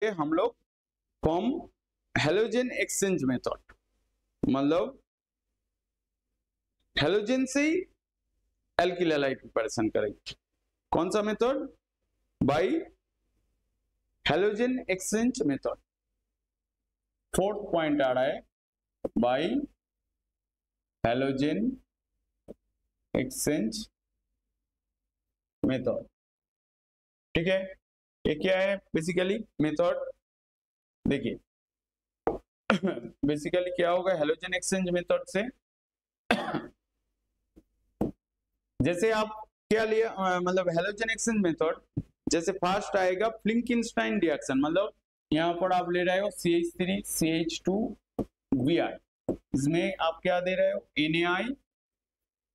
हम लोग form halogen exchange method, मतलब हेलोजन से ही एल्किल हैलाइड प्रिपरेशन करेंगे। कौन सा method? By halogen exchange method. Fourth point आ रहा है बाय हेलोजन एक्सचेंज मेथड। ठीक है, ये क्या है बेसिकली मेथड? देखिए बेसिकली क्या होगा हेलोजन एक्सचेंज मेथड से, जैसे आप क्या लिया, मतलब हेलोजन एक्सचेंज मेथड जैसे फर्स्ट आएगा फ्लिंकिंस्टाइन रिएक्शन, मतलब यहाँ पर आप ले रहे हो CH3 CH2Br, इसमें आप क्या दे रहे हो NaI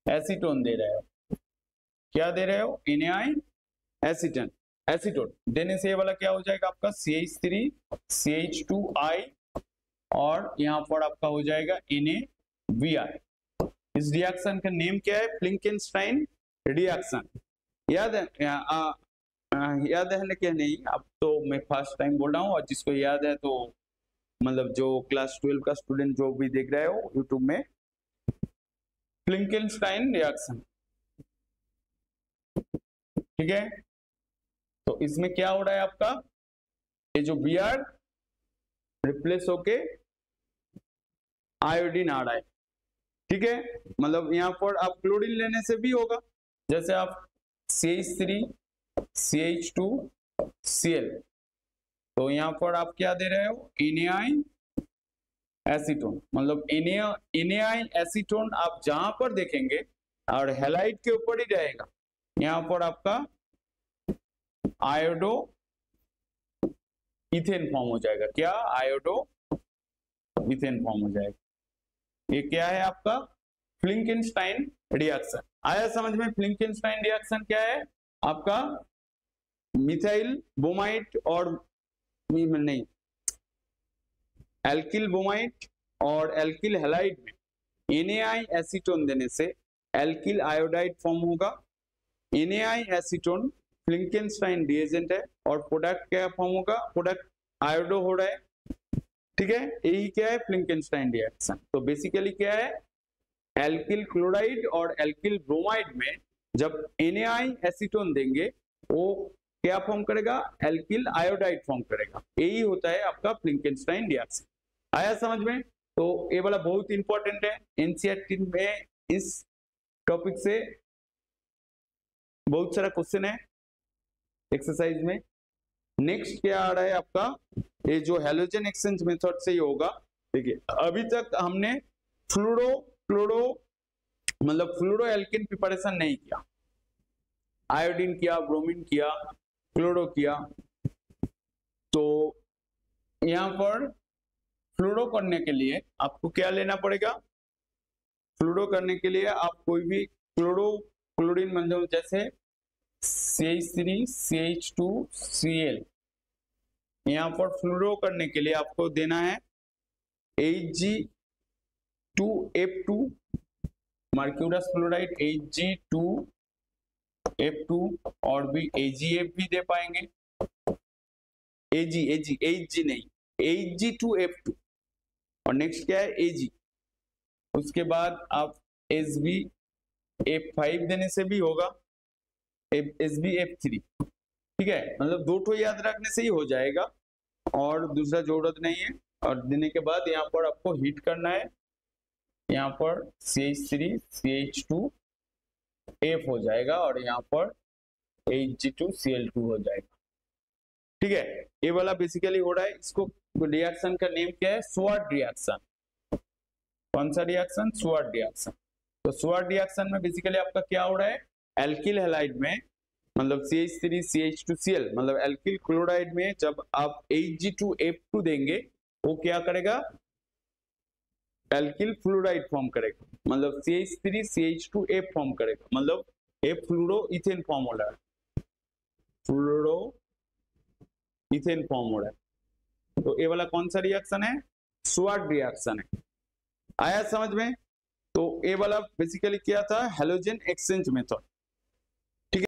एसीटोन दे रहे हो। क्या दे रहे हो? NaI एसीटोन देने से ये वाला क्या हो जाएगा आपका CH3 CH2I और यहाँ पर आपका हो जाएगा NaBr। इस रिएक्शन का नेम क्या है? फ्लिंकिंस्टाइन रिएक्शन। याद है याद है क्या? नहीं, अब तो मैं फर्स्ट टाइम बोल रहा हूँ, और जिसको याद है तो मतलब जो क्लास 12 का स्टूडेंट जो भी देख रहे हो यूट्यूब में, फ्लिंकिंस्टाइन रिएक्शन। ठीक है, तो इसमें क्या हो रहा है आपका, ये जो Br रिप्लेस होके आयोडीन आ रहा है। ठीक है, मतलब यहाँ पर आप क्लोरीन लेने से भी होगा, जैसे आप CH3 CH2Cl, तो यहाँ पर आप क्या दे रहे हो NaI एसीटोन, मतलब NaI एसीटोन आप जहां पर देखेंगे और हैलाइड के ऊपर ही रहेगा, यहाँ पर आपका आयोडो इथेन फॉर्म हो जाएगा। क्या? आयोडो इथेन फॉर्म हो जाएगा। ये क्या है आपका फ्लिंकिंस्टाइन रिएक्शन। आया समझ में? फ्लिंकिंस्टाइन रिएक्शन क्या है आपका? मिथाइल ब्रोमाइड और नहीं, एल्किल ब्रोमाइड और एल्किल हैलाइड में NaI एसीटोन देने से एल्किल आयोडाइड फॉर्म होगा। NaI एसीटोन फ्लिंकिंस्टाइन रिएजेंट है और प्रोडक्ट क्या फॉर्म होगा? प्रोडक्ट आयोडो हो रहा है। ठीक है, यही क्या है फ्लिंकिंस्टाइन रिएक्शन। तो बेसिकली क्या है, एल्किल क्लोराइड और एल्किल ब्रोमाइड में जब NaI एसीटोन देंगे वो क्या फॉर्म करेगा? एल्किल आयोडाइड फॉर्म करेगा। यही होता है आपका फ्लिंकिंस्टाइन रिएक्शन। आया समझ में? तो ये वाला बहुत इंपॉर्टेंट है, एनसीईआरटी में इस टॉपिक से बहुत सारा क्वेश्चन है एक्सरसाइज में। नेक्स्ट क्या आ रहा है आपका, ये जो हेलोजन एक्सचेंज मेथड से ही होगा। देखिए अभी तक हमने फ्लोरो एल्किन प्रिपरेशन नहीं किया, आयोडीन किया, ब्रोमीन किया, क्लोरो किया। तो यहाँ पर फ्लोरो करने के लिए आपको क्या लेना पड़ेगा? फ्लोरो करने के लिए आप कोई भी क्लोरीन मतलब जैसे CH3 CH2Cl, यहाँ पर फ्लोरो करने के लिए आपको देना है Hg2F2, मर्क्यूरस फ्लोराइड Hg2F2 और भी AgF भी दे पाएंगे। Hg नहीं, Hg2F2 और नेक्स्ट क्या है Ag। उसके बाद आप SbF5 देने से भी होगा, SbF3। ठीक है, मतलब दो ठो याद रखने से ही हो जाएगा और दूसरा जरूरत नहीं है। और देने के बाद यहाँ पर आपको हीट करना है, यहाँ पर CH3 CH2F हो जाएगा और यहाँ पर Hg2Cl2 हो जाएगा। ठीक है, ये वाला बेसिकली हो रहा है। इसको रिएक्शन का नेम क्या है? Sword reaction. कौन सा रिएक्शन? Sword reaction. तो स्वार्ट रिएक्शन में बेसिकली आपका क्या हो रहा है, एल्किल हैलाइड में मतलब CH3 CH2Cl मतलब एल्किल क्लोराइड में जब आप Hg2F2 देंगे वो क्या करेगा? एल्किल फ्लोराइड फॉर्म करेगा, मतलब CH3 CH2F फॉर्म करेगा, मतलब ये फ्लोरो इथेन फॉर्म हो रहा है, फ्लोरो इथेन फॉर्म हो रहा है। तो ये वाला कौन सा रिएक्शन है? स्वार्ट रिएक्शन है। आया समझ में? तो ये वाला बेसिकली क्या था? Halogen exchange method.